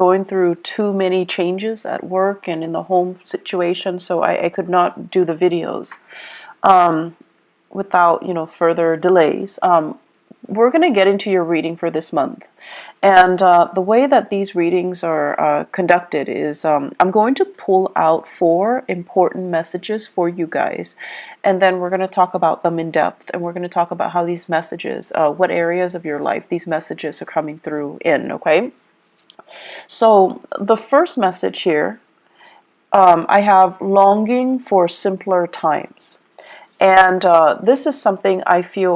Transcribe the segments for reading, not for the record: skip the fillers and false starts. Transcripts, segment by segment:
going through too many changes at work and in the home situation, so I could not do the videos without, further delays. We're going to get into your reading for this month. And the way that these readings are conducted is I'm going to pull out 4 important messages for you guys. And then we're going to talk about them in depth. And we're going to talk about how these messages, what areas of your life these messages are coming through in, okay? So the first message here, I have longing for simpler times. And this is something I feel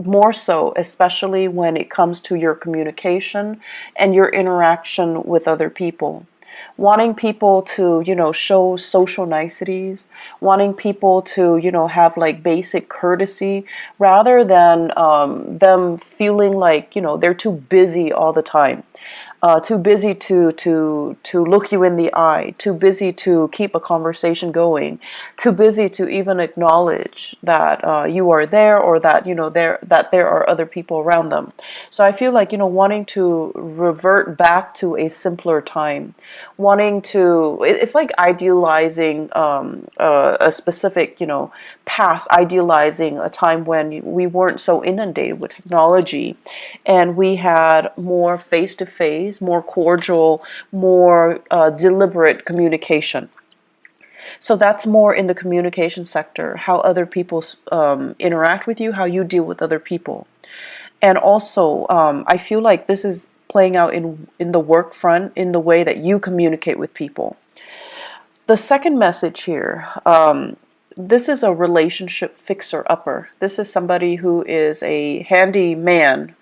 more so, especially when it comes to your communication and your interaction with other people. Wanting people to, show social niceties, wanting people to, have like basic courtesy, rather than them feeling like, they're too busy all the time. Too busy to look you in the eye, too busy to keep a conversation going, too busy to even acknowledge that you are there, or that there are other people around them. So I feel like wanting to revert back to a simpler time, wanting to, it's like idealizing a specific past, idealizing a time when we weren't so inundated with technology, and we had more face-to-face, more cordial, more deliberate communication. So that's more in the communication sector, how other people interact with you, how you deal with other people. And also, I feel like this is playing out in the work front, in the way that you communicate with people. The second message here, this is a relationship fixer-upper. This is somebody who is a handy man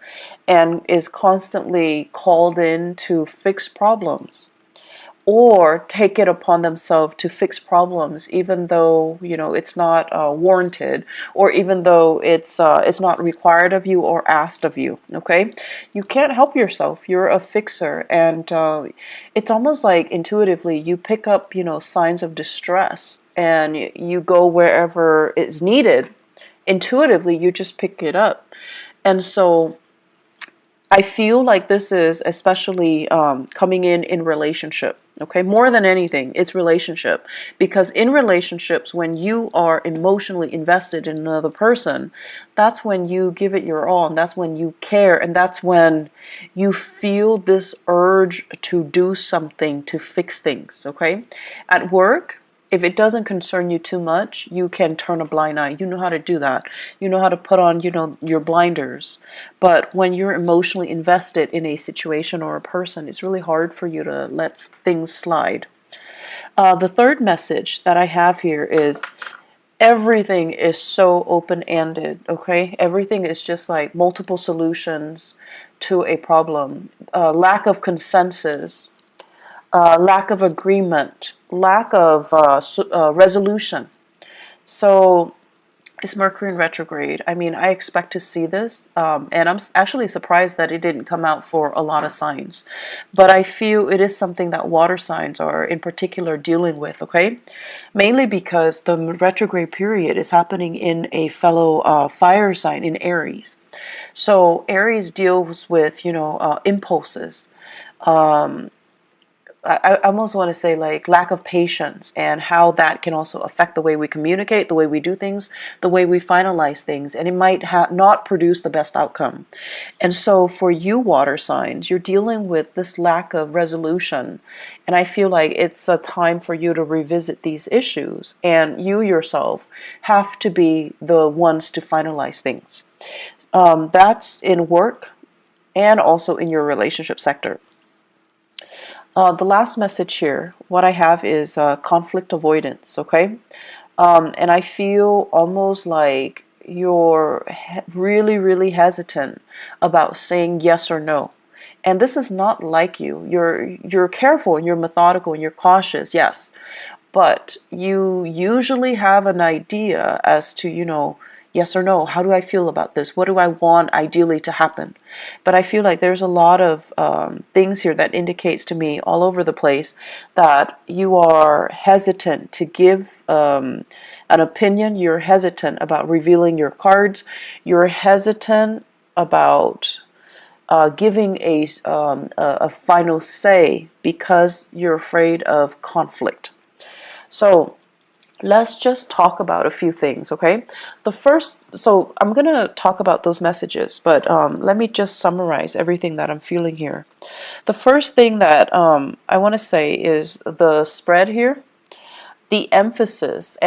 and is constantly called in to fix problems, or take it upon themselves to fix problems, even though it's not warranted, or even though it's not required of you or asked of you. Okay, you can't help yourself. You're a fixer, and it's almost like intuitively you pick up signs of distress, and you go wherever it's needed. Intuitively, you just pick it up, and so I feel like this is especially coming in relationship. Okay, more than anything, it's relationship. Because in relationships, when you are emotionally invested in another person, that's when you give it your all, and that's when you care, and that's when you feel this urge to do something to fix things. Okay, at work, if it doesn't concern you too much, you can turn a blind eye. You know how to do that. You know how to put on, your blinders. But when you're emotionally invested in a situation or a person, it's really hard for you to let things slide. The third message that I have here is everything is so open-ended, okay? Everything is just like multiple solutions to a problem. Lack of consensus. Lack of agreement, lack of resolution. So it's Mercury in retrograde. I mean, I expect to see this, and I'm actually surprised that it didn't come out for a lot of signs. But I feel it is something that water signs are in particular dealing with, okay? Mainly because the retrograde period is happening in a fellow fire sign in Aries. So Aries deals with, impulses. I almost want to say like lack of patience, and how that can also affect the way we communicate, the way we do things, the way we finalize things, and it might not produce the best outcome. And so for you water signs, you're dealing with this lack of resolution, and I feel like it's a time for you to revisit these issues, and you yourself have to be the ones to finalize things. That's in work and also in your relationship sector. The last message here, what I have is conflict avoidance, okay? And I feel almost like you're really, really hesitant about saying yes or no. And this is not like you. You're careful, and you're methodical, and you're cautious, yes. But you usually have an idea as to, yes or no, how do I feel about this? What do I want ideally to happen? But I feel like there's a lot of things here that indicates to me all over the place that you are hesitant to give an opinion. You're hesitant about revealing your cards. You're hesitant about giving a final say because you're afraid of conflict. So let's just talk about a few things, okay? So I'm going to talk about those messages, but let me just summarize everything that I'm feeling here. The first thing that I want to say is the spread here. The emphasis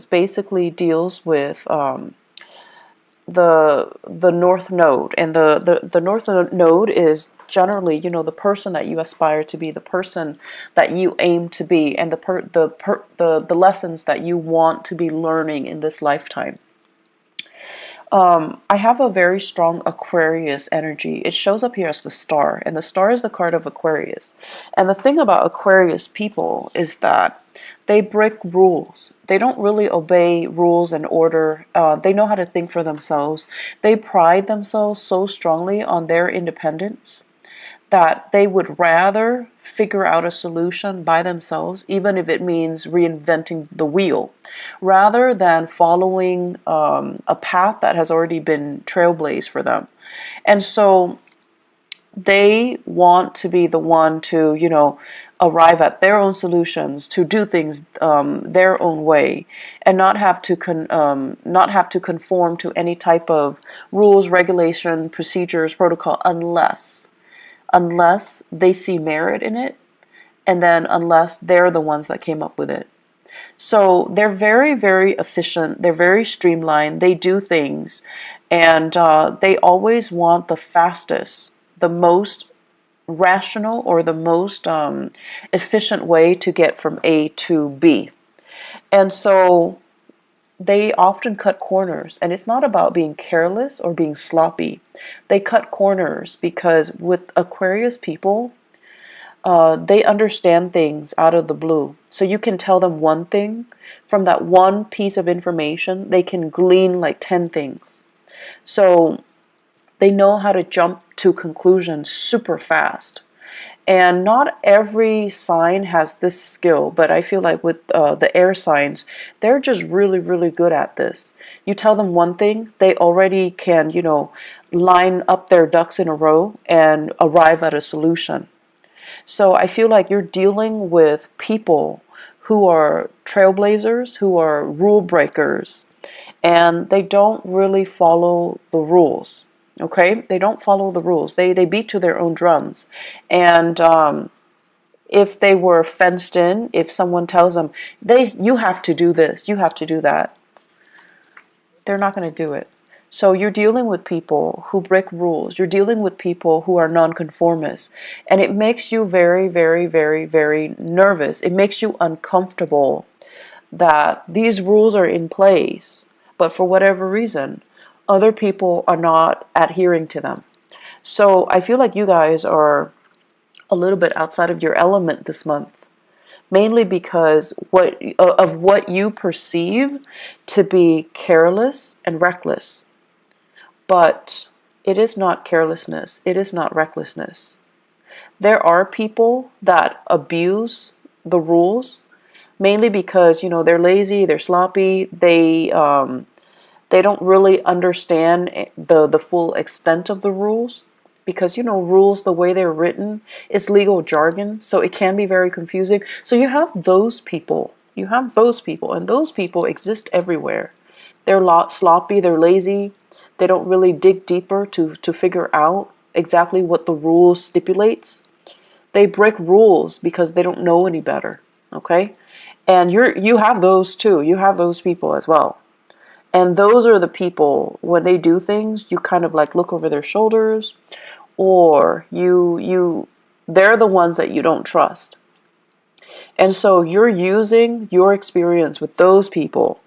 basically deals with the north node, and the north node is generally, the person that you aspire to be, the person that you aim to be, and the lessons that you want to be learning in this lifetime. I have a very strong Aquarius energy. It shows up here as the star, and the star is the card of Aquarius. And the thing about Aquarius people is that they break rules. They don't really obey rules and order. They know how to think for themselves. They pride themselves so strongly on their independence that they would rather figure out a solution by themselves, even if it means reinventing the wheel, rather than following a path that has already been trailblazed for them. And so they want to be the one to, arrive at their own solutions, to do things their own way, and not have to conform to any type of rules, regulation, procedures, protocol, unless they see merit in it, and then unless they're the ones that came up with it. So they're very, very efficient. They're very streamlined. They do things, and they always want the fastest, the most rational, or the most efficient way to get from A to B. And so they often cut corners, and it's not about being careless or being sloppy. They cut corners because with Aquarius people, they understand things out of the blue. So you can tell them one thing, from that one piece of information, they can glean like 10 things. So they know how to jump to conclusions super fast. And not every sign has this skill, but I feel like with the air signs, they're just really, really good at this. You tell them one thing, they already can, line up their ducks in a row and arrive at a solution. So I feel like you're dealing with people who are trailblazers, who are rule breakers, and they don't really follow the rules. Okay, they don't follow the rules. They beat to their own drums, and if they were fenced in, if someone tells them you have to do this, you have to do that, they're not going to do it. So you're dealing with people who break rules. You're dealing with people who are nonconformists, and it makes you very, very, very, very nervous. It makes you uncomfortable that these rules are in place, but for whatever reason, other people are not adhering to them. So I feel like you guys are a little bit outside of your element this month, mainly because of what you perceive to be careless and reckless. But it is not carelessness. It is not recklessness. There are people that abuse the rules, mainly because they're lazy, they're sloppy, they don't really understand the full extent of the rules, because rules, the way they're written, is legal jargon, so it can be very confusing. So you have those people, and those people exist everywhere. They're sloppy, they're lazy, they don't really dig deeper to figure out exactly what the rules stipulates. They break rules because they don't know any better. Okay, and you have those too. You have those people as well. And those are the people, when they do things, you kind of like look over their shoulders, or they're the ones that you don't trust. And so you're using your experience with those people.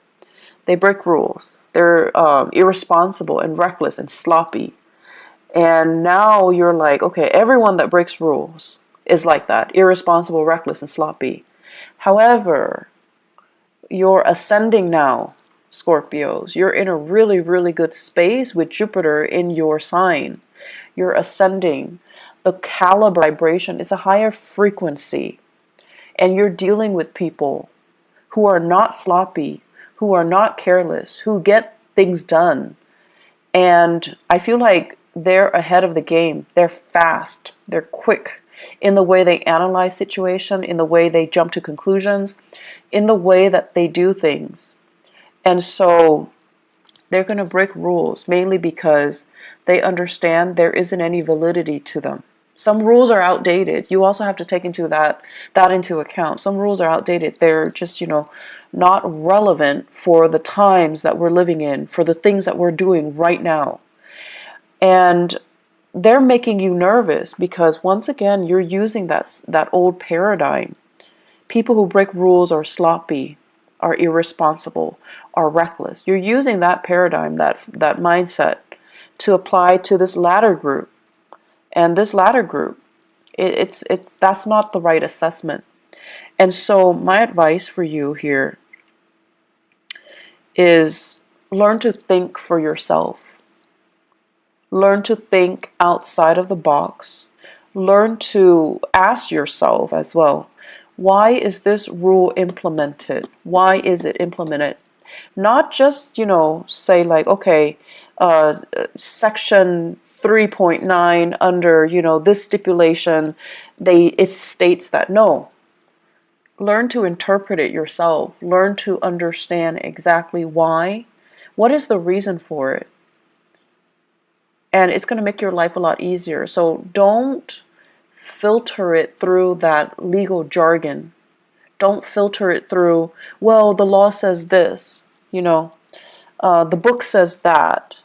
They break rules. They're irresponsible and reckless and sloppy. And now you're like, okay, everyone that breaks rules is like that, irresponsible, reckless, and sloppy. However, you're ascending now, Scorpios. You're in a really, really good space with Jupiter in your sign. You're ascending. The caliber vibration is a higher frequency. And you're dealing with people who are not sloppy, who are not careless, who get things done. And I feel like they're ahead of the game. They're fast. They're quick in the way they analyze situation, in the way they jump to conclusions, in the way that they do things. And so they're going to break rules mainly because they understand there isn't any validity to them. Some rules are outdated. You also have to take that into account. Some rules are outdated. They're just, not relevant for the times that we're living in, for the things that we're doing right now. And they're making you nervous because once again, you're using that old paradigm. People who break rules are sloppy, are irresponsible, are reckless. You're using that paradigm, that mindset, to apply to this latter group. And this latter group, that's not the right assessment. And so my advice for you here is learn to think for yourself. Learn to think outside of the box. Learn to ask yourself as well, why is this rule implemented? Why is it implemented? Not just, say like, okay, section 3.9 under, this stipulation, it states that. No. Learn to interpret it yourself. Learn to understand exactly why. What is the reason for it? And it's going to make your life a lot easier. So don't filter it through that legal jargon. Don't filter it through, well, the law says this, the book says that,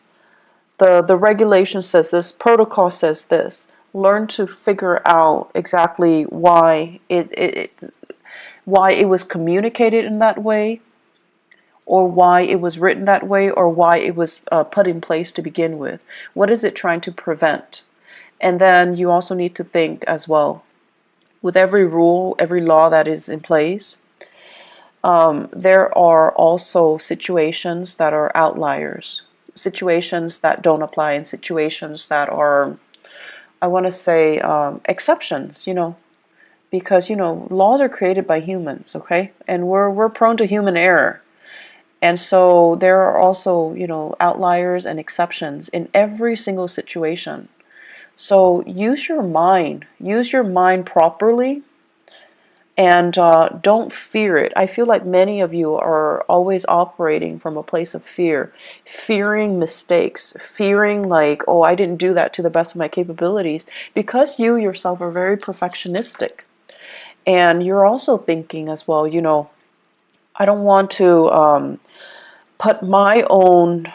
the regulation says this, protocol says this. Learn to figure out exactly why why it was communicated in that way, or why it was written that way, or why it was put in place to begin with. What is it trying to prevent? And then you also need to think as well, with every rule, every law that is in place, there are also situations that are outliers, situations that don't apply, and situations that are, I want to say, exceptions, because, laws are created by humans, okay? And we're prone to human error. And so there are also, outliers and exceptions in every single situation. So use your mind properly, and don't fear it. I feel like many of you are always operating from a place of fear, fearing mistakes, fearing like, oh, I didn't do that to the best of my capabilities, because you yourself are very perfectionistic. And you're also thinking as well, I don't want to put my own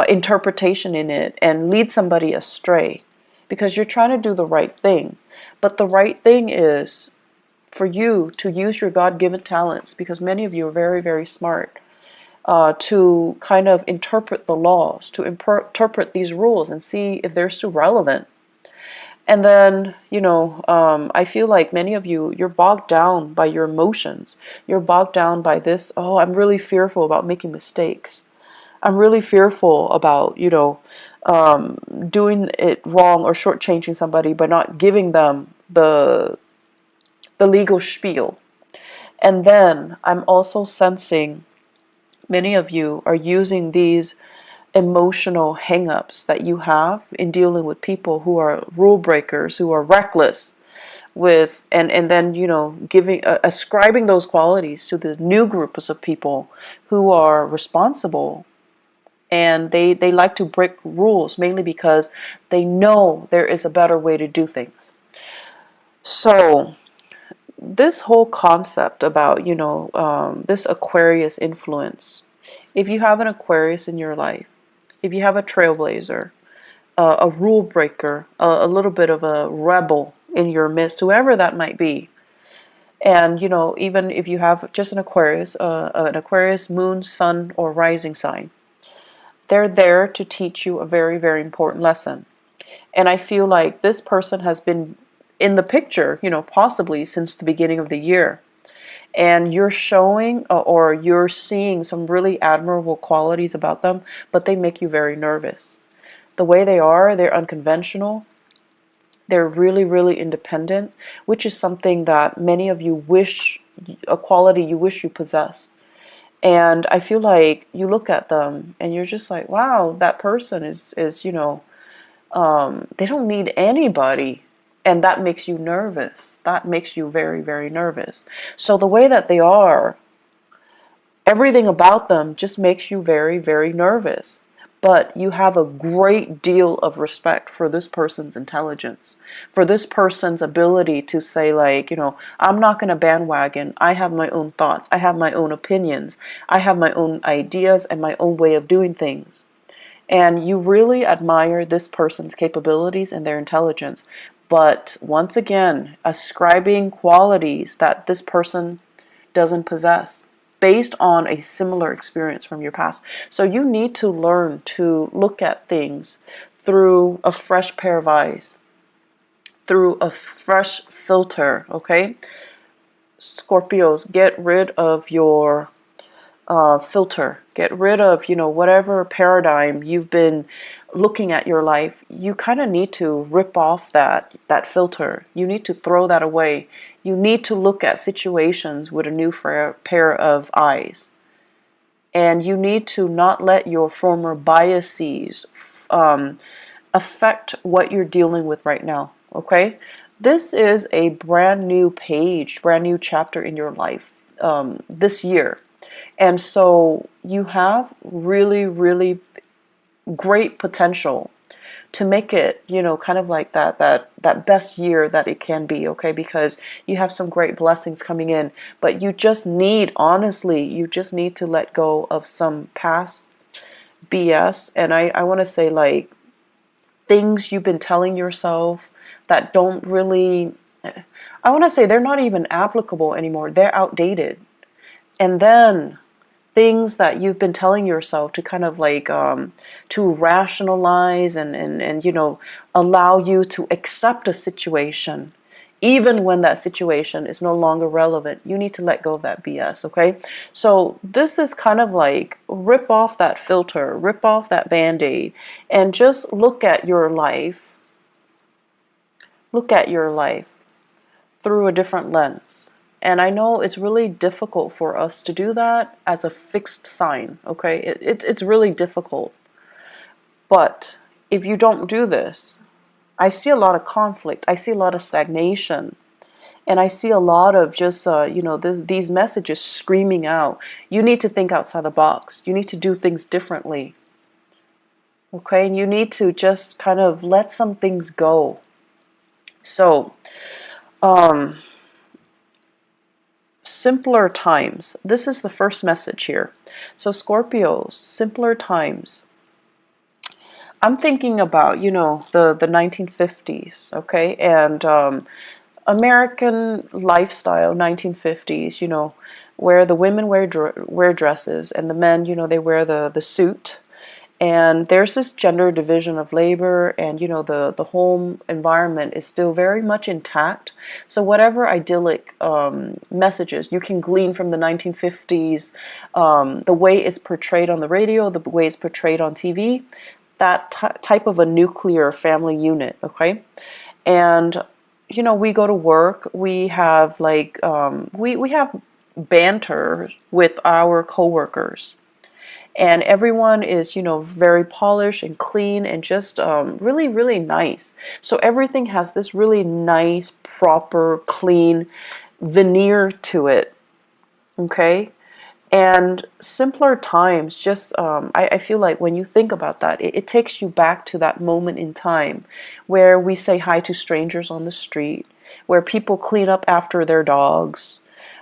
interpretation in it and lead somebody astray, because you're trying to do the right thing. But the right thing is for you to use your God-given talents, because many of you are very, very smart, to kind of interpret the laws, to interpret these rules and see if they're still relevant. And then, I feel like many of you, you're bogged down by your emotions. You're bogged down by this, oh, I'm really fearful about making mistakes. I'm really fearful about, doing it wrong or shortchanging somebody by not giving them the legal spiel. And then I'm also sensing many of you are using these emotional hang-ups that you have in dealing with people who are rule breakers, who are reckless with, and then, giving, ascribing those qualities to the new groups of people who are responsible. And they like to break rules mainly because they know there is a better way to do things. So this whole concept about, this Aquarius influence, if you have an Aquarius in your life, if you have a trailblazer, a rule breaker, a little bit of a rebel in your midst, whoever that might be, and, even if you have just an Aquarius moon, sun, or rising sign, they're there to teach you a very, very important lesson. And I feel like this person has been in the picture, possibly since the beginning of the year. And you're showing or you're seeing some really admirable qualities about them, but they make you very nervous. The way they are, they're unconventional. They're really, really independent, which is something that many of you wish, a quality you wish you possess. And I feel like you look at them and you're just like, wow, that person is They don't need anybody, and that makes you nervous. That makes you very, very nervous. So the way that they are, everything about them just makes you very, very nervous. But you have a great deal of respect for this person's intelligence, for this person's ability to say, like, I'm not going to bandwagon. I have my own thoughts. I have my own opinions. I have my own ideas and my own way of doing things. And you really admire this person's capabilities and their intelligence. But once again, ascribing qualities that this person doesn't possess based on a similar experience from your past. So you need to learn to look at things through a fresh pair of eyes, through a fresh filter, okay? Scorpios, get rid of your filter. Get rid of, whatever paradigm you've been looking at your life. You kind of need to rip off that filter. You need to throw that away. You need to look at situations with a new pair of eyes. And you need to not let your former biases affect what you're dealing with right now, okay? This is a brand new page, brand new chapter in your life this year. And so you have really, really great potential to make it, kind of like that best year that it can be, okay? Because you have some great blessings coming in, but you just need, honestly, you just need to let go of some past BS. And I want to say, like, things you've been telling yourself that don't really, I want to say they're not even applicable anymore. They're outdated. And then things that you've been telling yourself to kind of like to rationalize and allow you to accept a situation even when that situation is no longer relevant. You need to let go of that BS, okay? So this is kind of like rip off that filter, rip off that band-aid, and just look at your life through a different lens. And I know it's really difficult for us to do that as a fixed sign, okay? It's really difficult. But if you don't do this, I see a lot of conflict. I see a lot of stagnation. And I see a lot of just, these messages screaming out. You need to think outside the box. You need to do things differently. Okay? And you need to just kind of let some things go. So, simpler times. This is the first message here. So Scorpios, simpler times. I'm thinking about, the 1950s, okay? And American lifestyle, 1950s, where the women wear dresses and the men, they wear the suit. And there's this gender division of labor, and the home environment is still very much intact. So whatever idyllic messages you can glean from the 1950s, the way it's portrayed on the radio, the way it's portrayed on TV, that type of a nuclear family unit, okay? And we go to work, we have like we have banter with our coworkers. And everyone is, very polished and clean and just really, really nice. So everything has this really nice, proper, clean veneer to it. Okay? And simpler times, just, I feel like when you think about that, it takes you back to that moment in time where we say hi to strangers on the street, where people clean up after their dogs,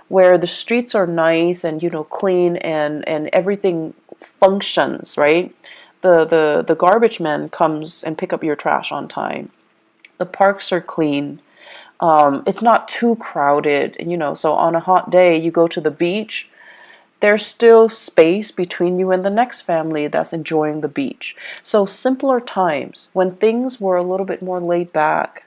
where the streets are nice and, clean and everything functions, right? The garbage man comes and pick up your trash on time. The parks are clean. It's not too crowded, so on a hot day you go to the beach, there's still space between you and the next family that's enjoying the beach. So simpler times, when things were a little bit more laid back,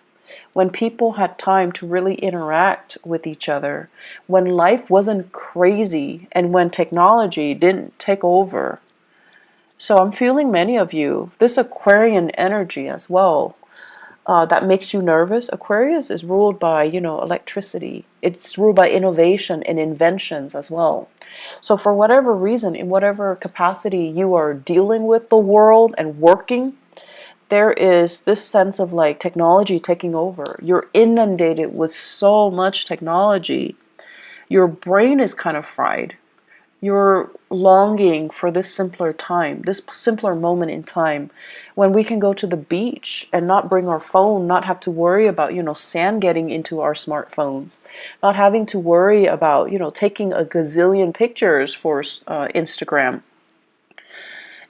when people had time to really interact with each other, when life wasn't crazy, and when technology didn't take over. So I'm feeling many of you, this Aquarian energy as well, that makes you nervous. Aquarius is ruled by, electricity. It's ruled by innovation and inventions as well. So for whatever reason, in whatever capacity you are dealing with the world and working, there is this sense of like technology taking over. You're inundated with so much technology. Your brain is kind of fried. You're longing for this simpler time, this simpler moment in time when we can go to the beach and not bring our phone, not have to worry about, sand getting into our smartphones, not having to worry about, taking a gazillion pictures for Instagram,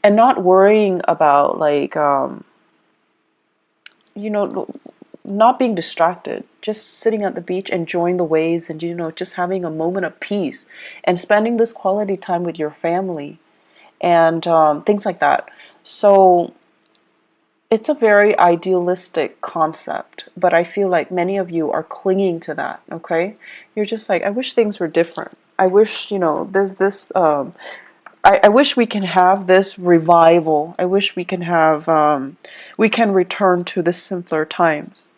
and not worrying about like, you know, not being distracted, just sitting at the beach, enjoying the waves, and just having a moment of peace and spending this quality time with your family and things like that. So it's a very idealistic concept, but I feel like many of you are clinging to that. Okay, you're just like, I wish things were different. I wish, there's this. I wish we can have this revival. I wish we can have, we can return to the simpler times.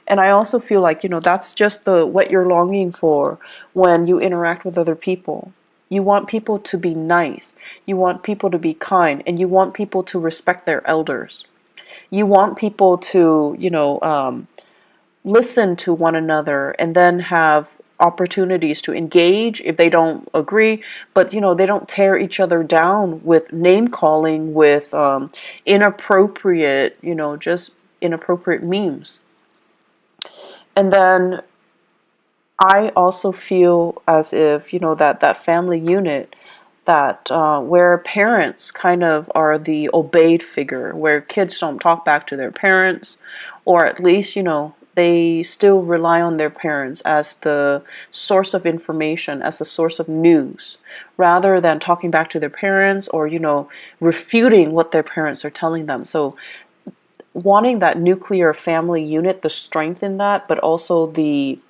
And I also feel like, that's just what you're longing for when you interact with other people. You want people to be nice. You want people to be kind, and you want people to respect their elders. You want people to, listen to one another and then have opportunities to engage if they don't agree, but they don't tear each other down with name calling, with inappropriate, just inappropriate memes. And then I also feel as if, that family unit, that where parents kind of are the obeyed figure, where kids don't talk back to their parents, or at least, they still rely on their parents as the source of information, as the source of news, rather than talking back to their parents or, refuting what their parents are telling them. So wanting that nuclear family unit, the strength in that, but also in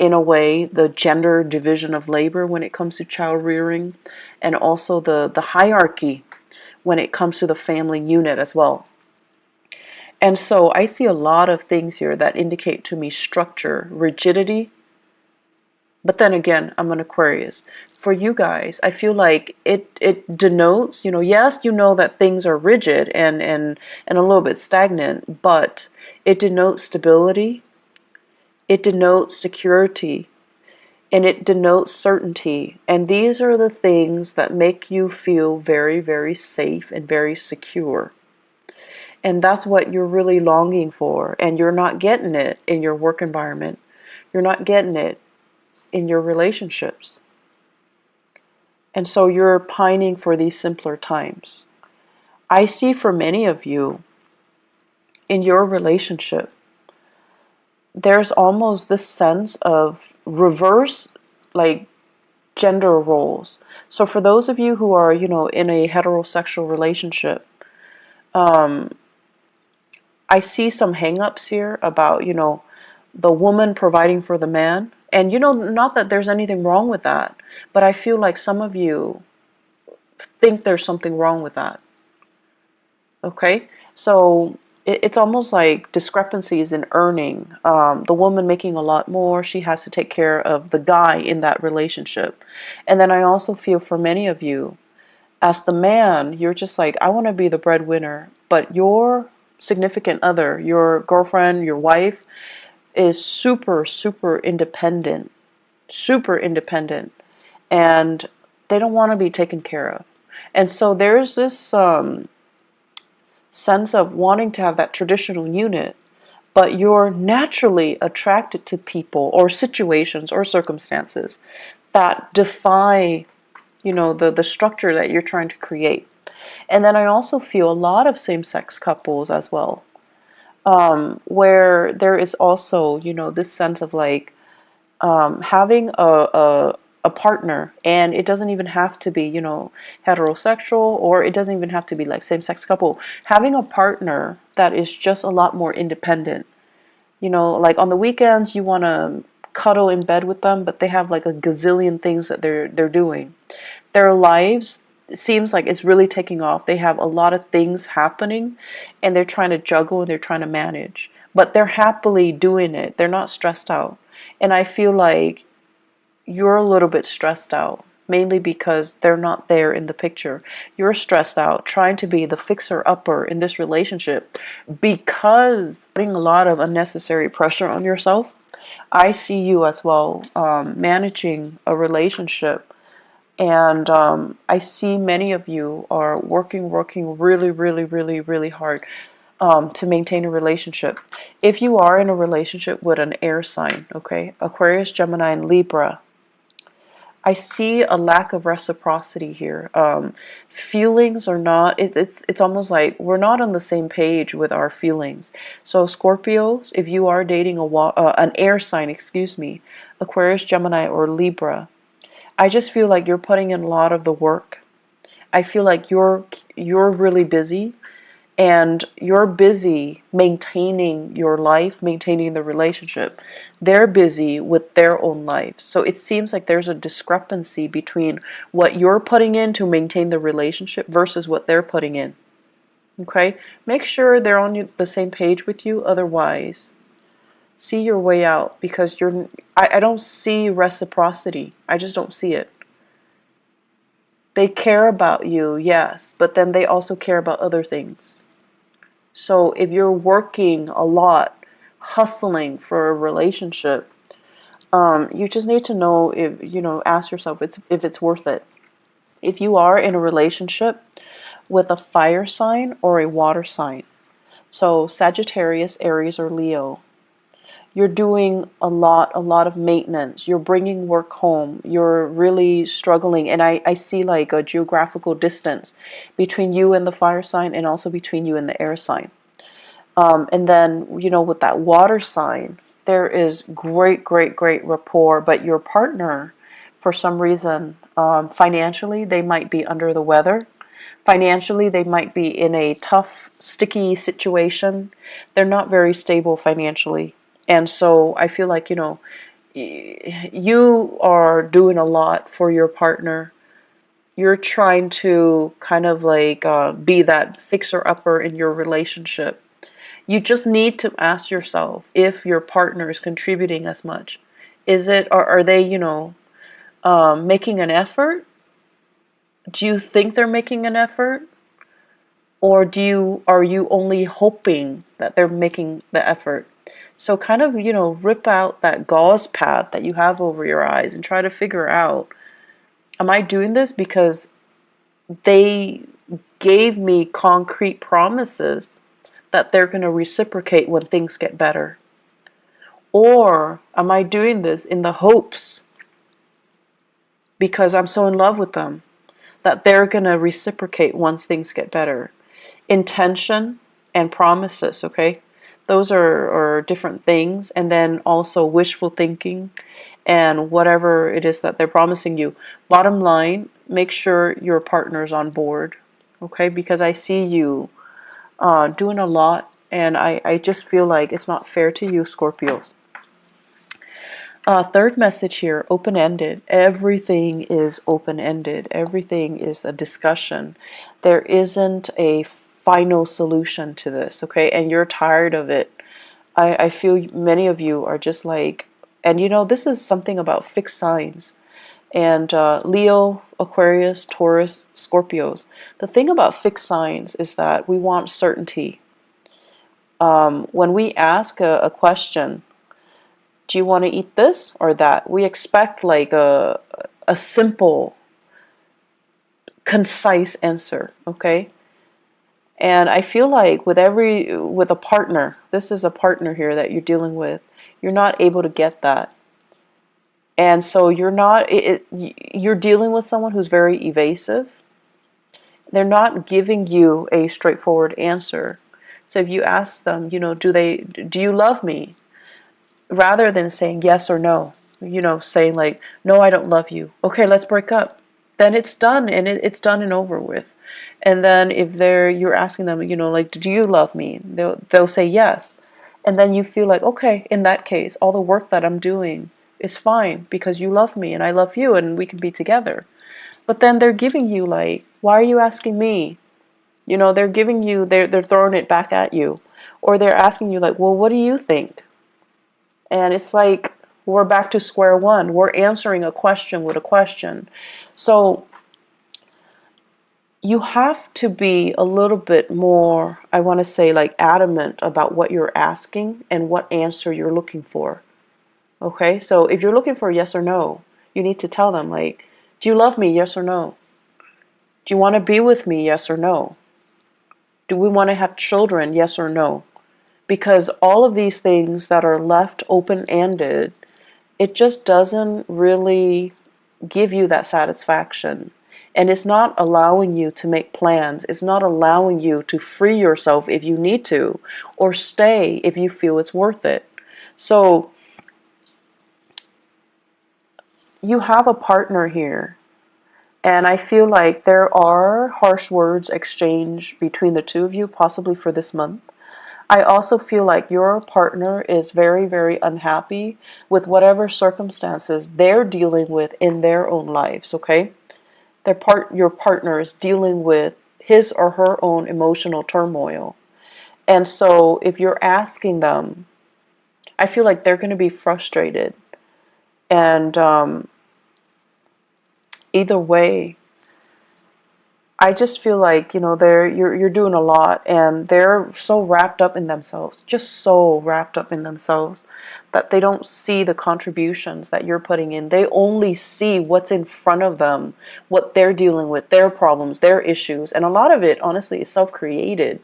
a way, the gender division of labor when it comes to child rearing, and also the hierarchy when it comes to the family unit as well. And so I see a lot of things here that indicate to me structure, rigidity. But then again, I'm an Aquarius. For you guys, I feel like it denotes, yes, that things are rigid and a little bit stagnant, but it denotes stability, it denotes security, and it denotes certainty. And these are the things that make you feel very, very safe and very secure. And that's what you're really longing for. And you're not getting it in your work environment. You're not getting it in your relationships. And so you're pining for these simpler times. I see for many of you in your relationship, there's almost this sense of reverse, like, gender roles. So for those of you who are, in a heterosexual relationship, I see some hang-ups here about, the woman providing for the man. And, not that there's anything wrong with that, but I feel like some of you think there's something wrong with that. Okay? So it's almost like discrepancies in earning. The woman making a lot more, she has to take care of the guy in that relationship. And then I also feel for many of you, as the man, you're just like, I want to be the breadwinner, but your significant other, your girlfriend, your wife, is super, super independent, and they don't want to be taken care of. And so there's this sense of wanting to have that traditional unit, but you're naturally attracted to people or situations or circumstances that defy, the structure that you're trying to create. And then I also feel a lot of same-sex couples as well, where there is also, this sense of like having a partner, and it doesn't even have to be, heterosexual, or it doesn't even have to be like same-sex couple. Having a partner that is just a lot more independent. Like on the weekends you want to cuddle in bed with them, but they have like a gazillion things that they're doing. Their lives, it seems like it's really taking off. They have a lot of things happening, and they're trying to juggle and they're trying to manage, but they're happily doing it. They're not stressed out. And I feel like you're a little bit stressed out. mainly because they're not there in the picture. You're stressed out trying to be the fixer-upper in this relationship because putting a lot of unnecessary pressure on yourself. I see you as well managing a relationship, and I see many of you are working really, really, really, really hard to maintain a relationship. If you are in a relationship with an air sign, okay, Aquarius, Gemini, and Libra, I see a lack of reciprocity here. Feelings are not, it's almost like we're not on the same page with our feelings. So Scorpios, if you are dating an air sign, excuse me, Aquarius, Gemini, or Libra, I just feel like you're putting in a lot of the work. I feel like you're really busy, and you're busy maintaining your life, maintaining the relationship. They're busy with their own lives. So it seems like there's a discrepancy between what you're putting in to maintain the relationship versus what they're putting in. Okay? Make sure they're on the same page with you. Otherwise, see your way out, because I don't see reciprocity. I just don't see it. They care about you, yes, but then they also care about other things. So if you're working a lot, hustling for a relationship, you just need to know if, ask yourself if it's worth it. If you are in a relationship with a fire sign or a water sign, so Sagittarius, Aries, or Leo, you're doing a lot of maintenance. You're bringing work home. You're really struggling. And I see like a geographical distance between you and the fire sign, and also between you and the air sign. And then, with that water sign, there is great, great, great rapport, but your partner, for some reason, financially, they might be under the weather. Financially, they might be in a tough, sticky situation. They're not very stable financially. And so I feel like, you are doing a lot for your partner. You're trying to kind of like be that fixer-upper in your relationship. You just need to ask yourself if your partner is contributing as much. Are they, making an effort? Do you think they're making an effort? Or are you only hoping that they're making the effort? So kind of, rip out that gauze pad that you have over your eyes and try to figure out, am I doing this because they gave me concrete promises that they're going to reciprocate when things get better? Or am I doing this in the hopes, because I'm so in love with them, that they're going to reciprocate once things get better? Intention and promises, okay? Those are different things. And then also wishful thinking and whatever it is that they're promising you. Bottom line, make sure your partner's on board, okay? Because I see you doing a lot, and I just feel like it's not fair to you, Scorpios. Third message here, open-ended. Everything is open-ended. Everything is a discussion. There isn't a final solution to this, okay? And you're tired of it. I feel many of you are just like, and this is something about fixed signs. And Leo, Aquarius, Taurus, Scorpios. The thing about fixed signs is that we want certainty. When we ask a question, do you want to eat this or that? We expect like a simple, concise answer, okay? And I feel like with a partner, this is a partner here that you're dealing with, you're not able to get that. And so you're dealing with someone who's very evasive. They're not giving you a straightforward answer. So if you ask them, do you love me? Rather than saying yes or no, saying like, no, I don't love you. Okay, let's break up. Then it's done, and it's done and over with. And then if you're asking them, like, do you love me? They'll say yes. And then you feel like, okay, in that case, all the work that I'm doing is fine because you love me and I love you and we can be together. But then they're giving you like, why are you asking me? They're giving you, they're throwing it back at you. Or they're asking you like, well, what do you think? And it's like, We're back to square one. We're answering a question with a question. So you have to be a little bit more, I want to say, like adamant about what you're asking and what answer you're looking for. Okay, so if you're looking for yes or no, you need to tell them, like, do you love me? Yes or no? Do you want to be with me? Yes or no? Do we want to have children? Yes or no? Because all of these things that are left open-ended, it just doesn't really give you that satisfaction. And it's not allowing you to make plans. It's not allowing you to free yourself if you need to, or stay if you feel it's worth it. So you have a partner here, and I feel like there are harsh words exchanged between the two of you, possibly for this month. I also feel like your partner is very, very unhappy with whatever circumstances they're dealing with in their own lives, okay? Your partner is dealing with his or her own emotional turmoil. And so if you're asking them, I feel like they're going to be frustrated. And either way, I just feel like, you're doing a lot, and they're so wrapped up in themselves, just so wrapped up in themselves, that they don't see the contributions that you're putting in. They only see what's in front of them, what they're dealing with, their problems, their issues. And a lot of it, honestly, is self-created.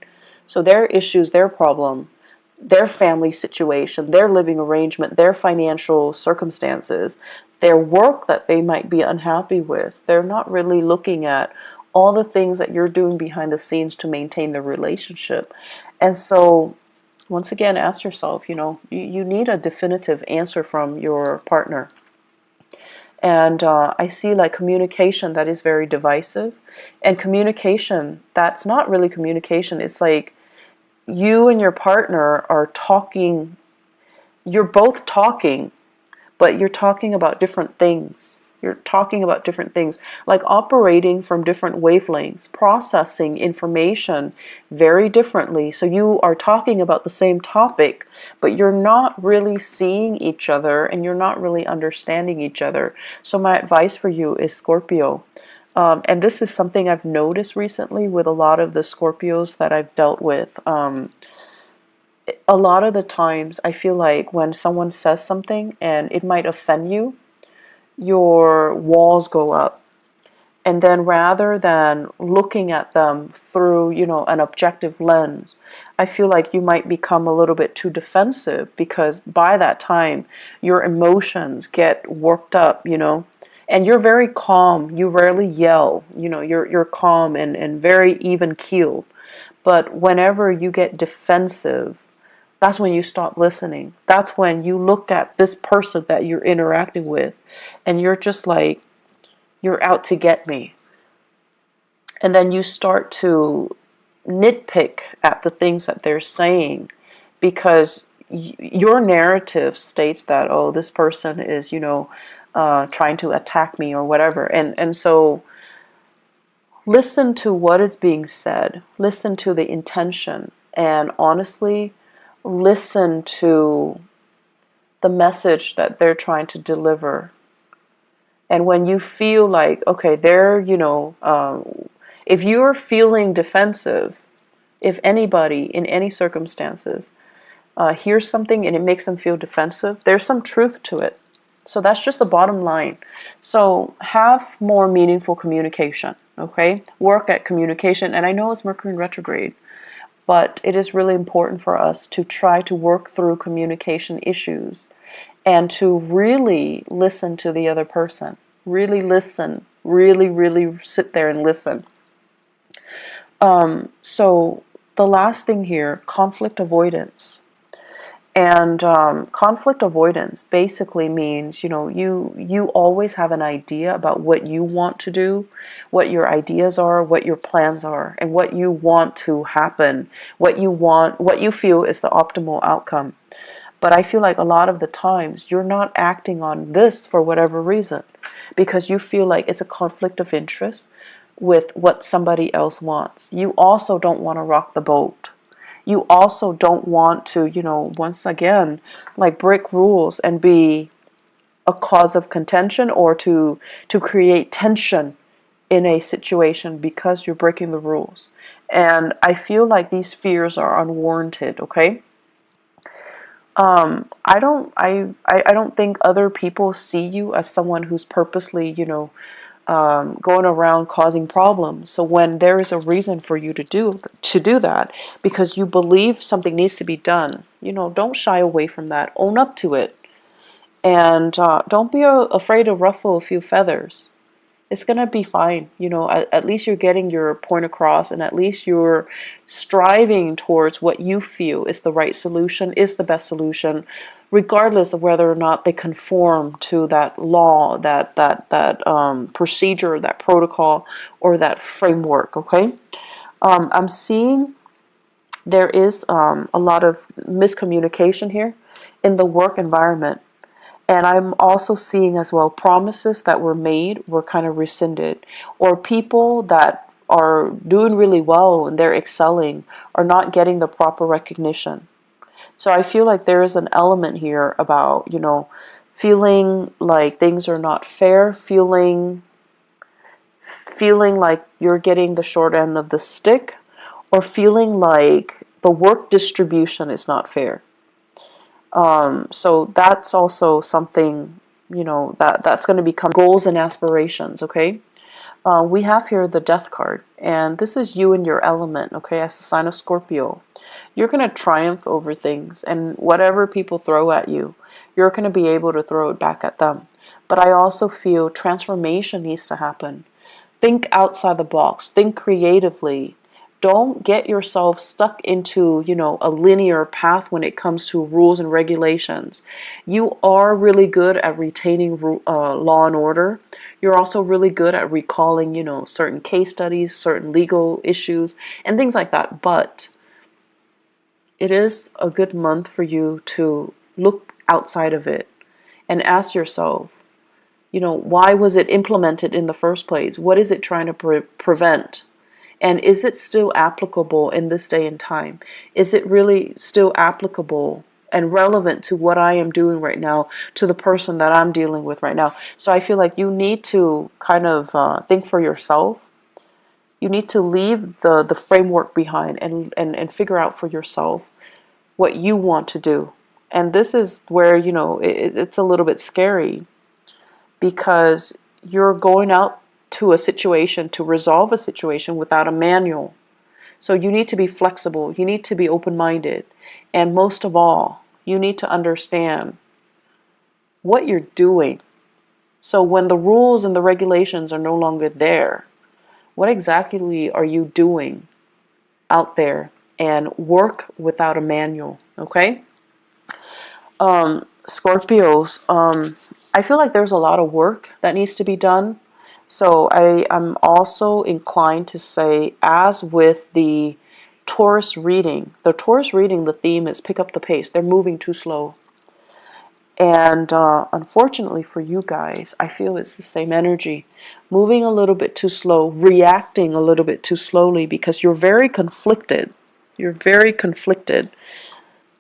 So their issues, their problem, their family situation, their living arrangement, their financial circumstances, their work that they might be unhappy with. They're not really looking at all the things that you're doing behind the scenes to maintain the relationship. And so, once again, ask yourself, you need a definitive answer from your partner. And I see like communication that is very divisive, and communication that's not really communication. It's like you and your partner are talking, you're both talking, but you're talking about different things. You're talking about different things, like operating from different wavelengths, processing information very differently. So you are talking about the same topic, but you're not really seeing each other, and you're not really understanding each other. So my advice for you is, Scorpio, and this is something I've noticed recently with a lot of the Scorpios that I've dealt with. A lot of the times I feel like when someone says something and it might offend you, your walls go up. And then rather than looking at them through, an objective lens, I feel like you might become a little bit too defensive, because by that time your emotions get worked up, and you're very calm. You rarely yell, you're calm and very even keeled. But whenever you get defensive, that's when you stop listening. That's when you look at this person that you're interacting with, and you're just like, you're out to get me. And then you start to nitpick at the things that they're saying, because your narrative states that, oh, this person is, trying to attack me or whatever. And so listen to what is being said. Listen to the intention. And honestly, listen to the message that they're trying to deliver. And when you feel like, okay, if you're feeling defensive, if anybody in any circumstances hears something and it makes them feel defensive, there's some truth to it. So that's just the bottom line. So have more meaningful communication, okay? Work at communication. And I know it's Mercury in retrograde, but it is really important for us to try to work through communication issues and to really listen to the other person. Really listen. Really, really sit there and listen. So the last thing here, conflict avoidance. And conflict avoidance basically means, you always have an idea about what you want to do, what your ideas are, what your plans are, and what you want to happen, what you feel is the optimal outcome. But I feel like a lot of the times you're not acting on this for whatever reason, because you feel like it's a conflict of interest with what somebody else wants. You also don't want to rock the boat. You also don't want to, once again, like break rules and be a cause of contention or to create tension in a situation because you're breaking the rules. And I feel like these fears are unwarranted, okay? I don't think other people see you as someone who's purposely, going around causing problems. So when there is a reason for you to do that because you believe something needs to be done, don't shy away from that. Own up to it, and don't be afraid to ruffle a few feathers. It's gonna be fine. At least you're getting your point across, and at least you're striving towards what you feel is the right solution, is the best solution, regardless of whether or not they conform to that law, that procedure, that protocol, or that framework. Okay, I'm seeing there is a lot of miscommunication here in the work environment. And I'm also seeing as well promises that were made were kind of rescinded, or people that are doing really well and they're excelling are not getting the proper recognition. So I feel like there is an element here about, feeling like things are not fair, feeling like you're getting the short end of the stick, or feeling like the work distribution is not fair. So that's also something, that's going to become goals and aspirations, okay? We have here the Death card, and this is you and your element, okay, as a sign of Scorpio. You're going to triumph over things, and whatever people throw at you, you're going to be able to throw it back at them. But I also feel transformation needs to happen. Think outside the box, think creatively. Don't get yourself stuck into, a linear path when it comes to rules and regulations. You are really good at retaining law and order. You're also really good at recalling, certain case studies, certain legal issues, and things like that. But it is a good month for you to look outside of it and ask yourself, why was it implemented in the first place? What is it trying to prevent? And is it still applicable in this day and time? Is it really still applicable and relevant to what I am doing right now, to the person that I'm dealing with right now? So I feel like you need to kind of think for yourself. You need to leave the framework behind and figure out for yourself what you want to do. And this is where, it's a little bit scary because you're going out to a situation to resolve a situation without a manual. So you need to be flexible, you need to be open-minded, and most of all, you need to understand what you're doing. So when the rules and the regulations are no longer there, what exactly are you doing out there? And work without a manual, okay? Scorpios, I feel like there's a lot of work that needs to be done. So I'm also inclined to say, as with the Taurus reading, the theme is pick up the pace. They're moving too slow. And unfortunately for you guys, I feel it's the same energy. Moving a little bit too slow, reacting a little bit too slowly because you're very conflicted. You're very conflicted.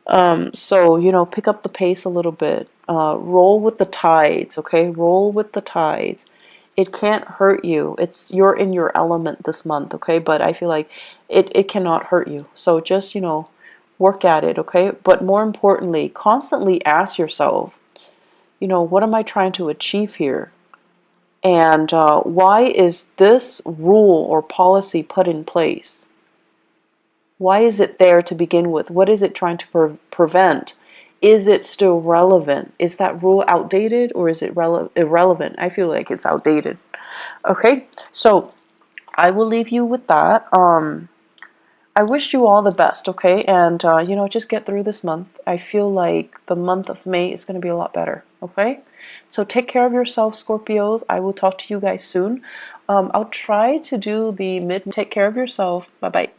So, pick up the pace a little bit. Roll with the tides, okay? Roll with the tides. It can't hurt you. You're in your element this month, okay? But I feel like it cannot hurt you. So just, work at it, okay? But more importantly, constantly ask yourself, what am I trying to achieve here? And why is this rule or policy put in place? Why is it there to begin with? What is it trying to prevent? Is it still relevant? Is that rule outdated or is it irrelevant? I feel like it's outdated. Okay, so I will leave you with that. I wish you all the best, okay? And, just get through this month. I feel like the month of May is going to be a lot better, okay? So take care of yourself, Scorpios. I will talk to you guys soon. I'll try to do the mid. Take care of yourself. Bye-bye.